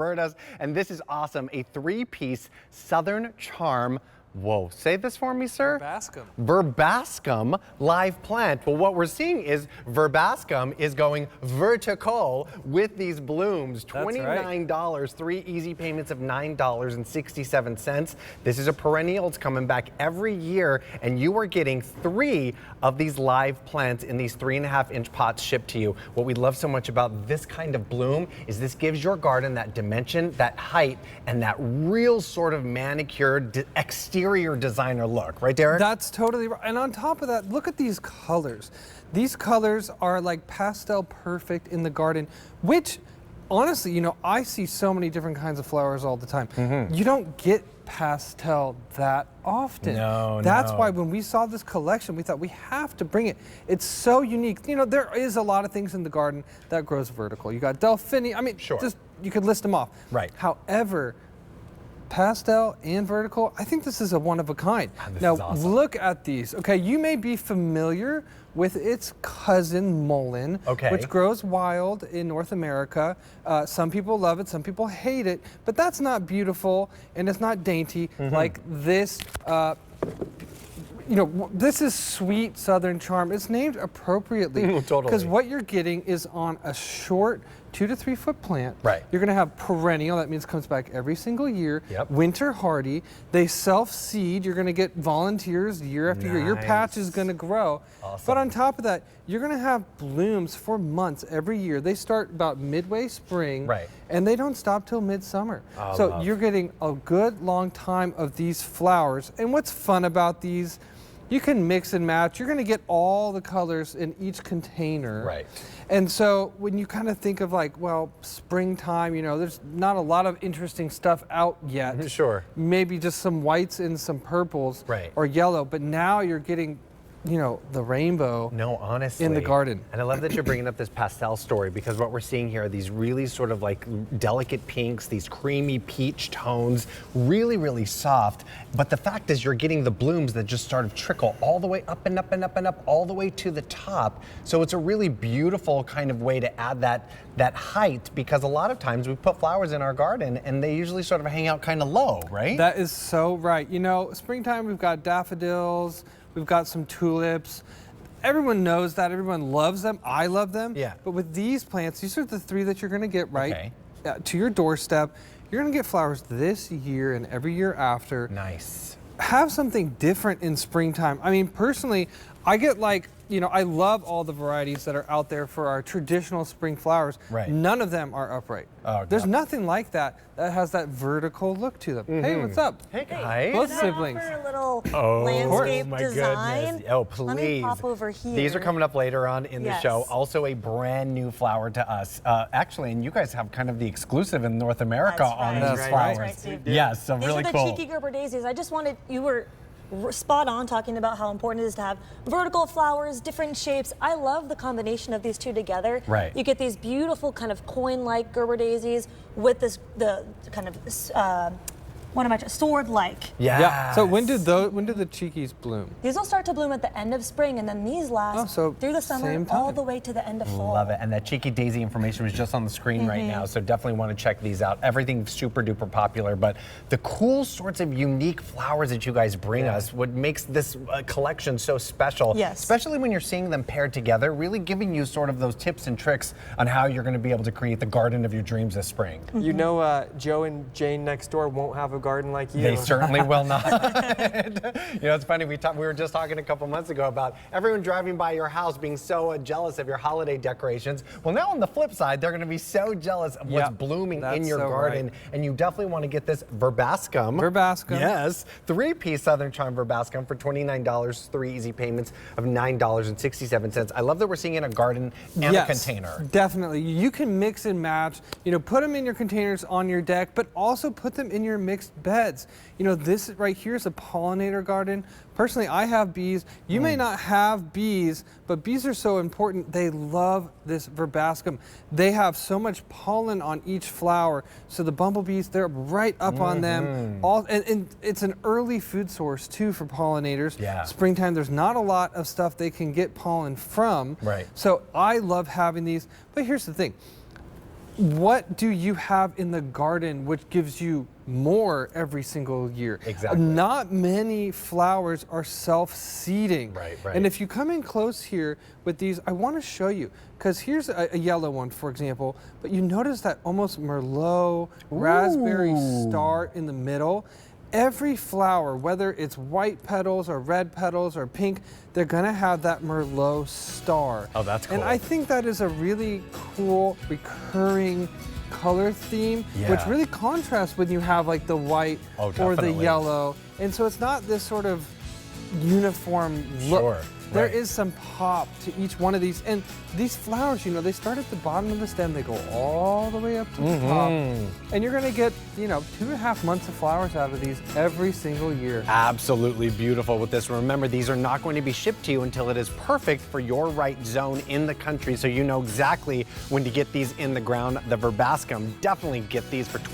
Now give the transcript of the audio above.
Roberta's, and this is awesome. A 3-piece Southern Charm. Whoa, say this for me, sir? Verbascum. Verbascum live plant. Well, what we're seeing is Verbascum is going vertical with these blooms. $29, right. 3 easy payments of $9.67. This is a perennial. It's coming back every year, and you are getting 3 of these live plants in these 3.5-inch pots shipped to you. What we love so much about this kind of bloom is this gives your garden that dimension, that height, and that real sort of manicured exterior designer look, right, Derek? That's totally right. And on top of that, look at these colors. These colors are like pastel perfect in the garden, which honestly, you know, I see so many different kinds of flowers all the time. You don't get pastel that often. That's why when we saw this collection, we thought we have to bring it. It's so unique. You know, there is a lot of things in the garden that grows vertical. You got Delphinium, I mean, just you could list them off. Right. However, pastel and vertical, I think this is a one of a kind. Now, awesome. Look at these. Okay, you may be familiar with its cousin mullein, which grows wild in North America. Some people love it, some people hate it, but that's not beautiful and it's not dainty like this. You know, this is sweet Southern Charm. It's named appropriately because what you're getting is on a short 2 to 3 foot plant. Right. You're going to have perennial. That means it comes back every single year. Winter hardy. They self-seed. You're going to get volunteers year after year. Your patch is going to grow. But on top of that, you're going to have blooms for months every year. They start about midway spring. And they don't stop till midsummer. So you're getting a good long time of these flowers. And what's fun about these, you can mix and match. You're going to get all the colors in each container. And so when you kind of think of like, well, springtime, you know, there's not a lot of interesting stuff out yet. Maybe just some whites and some purples or yellow. But now you're getting, you know, the rainbow honestly, in the garden. And I love that you're bringing up this pastel story because what we're seeing here are these really sort of like delicate pinks, these creamy peach tones, really, really soft. But the fact is you're getting the blooms that just sort of trickle all the way up and up and up and up, all the way to the top. So it's a really beautiful kind of way to add that height because a lot of times we put flowers in our garden and they usually sort of hang out kind of low, right? That is so right. You know, springtime we've got daffodils, we've got some tulips. Everyone knows that. Everyone loves them. I love them. But with these plants, these are the 3 that you're going to get to your doorstep. You're going to get flowers this year and every year after. Nice. Have something different in springtime. I mean, personally, I get like, you know, I love all the varieties that are out there for our traditional spring flowers. None of them are upright. There's nothing like that has that vertical look to them. Hey, what's up? Hey, guys. Both siblings. A little landscape design. Goodness. Oh, please. Let me pop over here. These are coming up later on in the show. Also a brand new flower to us. Actually, and you guys have kind of the exclusive in North America on these flowers. Yes, so really cool. These are the cheeky Gerber daisies. I just wanted, you were spot on talking about how important it is to have vertical flowers, different shapes. I love the combination of these two together. You get these beautiful kind of coin-like Gerber daisies with this the kind of sword-like. So when do the cheekies bloom? These will start to bloom at the end of spring, and then these last through the summer all the way to the end of fall. Love it. And that cheeky daisy information was just on the screen right now, so definitely want to check these out. Everything's super duper popular, but the cool sorts of unique flowers that you guys bring us, what makes this collection so special, especially when you're seeing them paired together, really giving you sort of those tips and tricks on how you're going to be able to create the garden of your dreams this spring. You know, Joe and Jane next door won't have a garden like you. They certainly will not. You know, it's funny, we were just talking a couple months ago about everyone driving by your house being so jealous of your holiday decorations. Well, now on the flip side, they're going to be so jealous of what's blooming in your garden. And you definitely want to get this Verbascum. Yes, 3-piece Southern Charm Verbascum for $29, 3 easy payments of $9.67. I love that we're seeing in a garden and a container. Definitely. You can mix and match. You know, put them in your containers on your deck, but also put them in your mixed beds. You know, this right here is a pollinator garden. Personally, I have bees. You may not have bees, but bees are so important. They love this Verbascum. They have so much pollen on each flower, so the bumblebees, they're right up on them. And it's an early food source too for pollinators. Springtime, there's not a lot of stuff they can get pollen from. So I love having these. But here's the thing. what do you have in the garden which gives you more every single year? Exactly. Not many flowers are self-seeding. Right. And if you come in close here with these, I want to show you, because here's a yellow one, for example, but you notice that almost Merlot, raspberry star in the middle. Every flower, whether it's white petals or red petals or pink, they're gonna have that Merlot star. Oh, that's cool. And I think that is a really cool recurring color theme, which really contrasts when you have like the white or the yellow. And so it's not this sort of uniform look. Sure. There is some pop to each one of these. And these flowers, you know, they start at the bottom of the stem, they go all the way up to the top. And you're gonna get, you know, 2.5 months of flowers out of these every single year. Absolutely beautiful with this. Remember, these are not going to be shipped to you until it is perfect for your right zone in the country, so you know exactly when to get these in the ground. The Verbascum, definitely get these for